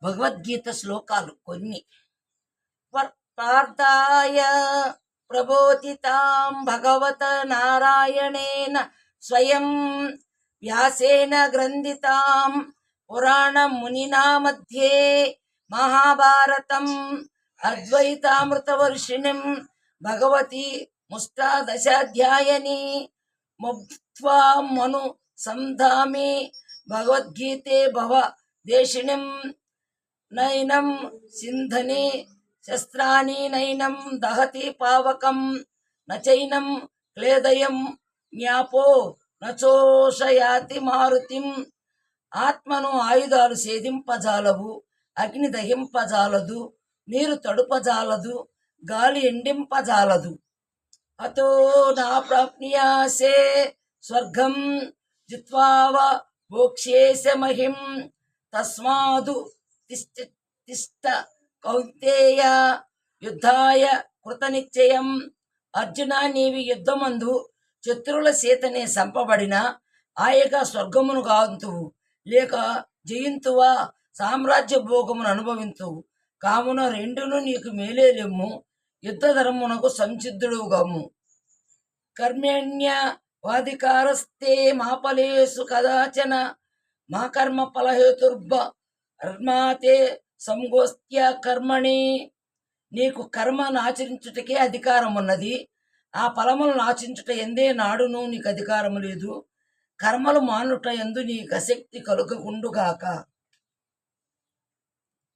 భగవద్గీత శ్లోకాలు కొన్ని. పార్థాయ ప్రబోధితాం భగవత నారాయణేన స్వయం వ్యాసేన గ్రంథితాం పురాణం మునినా మధ్యే మహాభారతం అద్వైతామృతవర్షిణిం భగవతి ముష్టాదశాధ్యాయని ముక్త్వాం మను సంధామి భగవద్గీతే భవ దేశిణిం నైనం సింధని శస్త్రాణి నైనం దహతి పావకం నచైనం క్లేదయం జ్ఞాపో నచోషయాతి మారుతిం. ఆత్మను ఆయుధాలు సేధింపజాలవు, అగ్ని దహింపజాలదు, నీరు తడుపజాలదు, గాలి ఎండింపజాలదు. అతో నా ప్రాప్నియాసే స్వర్గం జిత్వావ భోక్ష్యేశ మహిం తస్మాదు తిష్ట కౌంతేయ యుద్ధాయ కృతనిశ్చయం. అర్జున, నీవి యుద్ధమందు శత్రువుల చేతనే సంపబడిన ఆయగా స్వర్గమును కాంతువు, లేక జయింతువా సామ్రాజ్య భోగమును అనుభవింతువు. కావున రెండును నీకు మేలేలెమ్ము, యుద్ధ ధర్మునకు సంసిద్ధుడుగమ్ము. కర్మణ్య వాధికారస్తే మా ఫలేషు కదాచన మా కర్మ ఫలహేతుర్భ కర్మాతే సంగోస్త్య కర్మణి. నీకు కర్మను ఆచరించుటకే అధికారం ఉన్నది, ఆ ఫలములను ఆచరించుట ఎందే నాడును నీకు అధికారము లేదు. కర్మలు మానుట ఎందు నీకు ఆసక్తి కలుగకుండుగాక.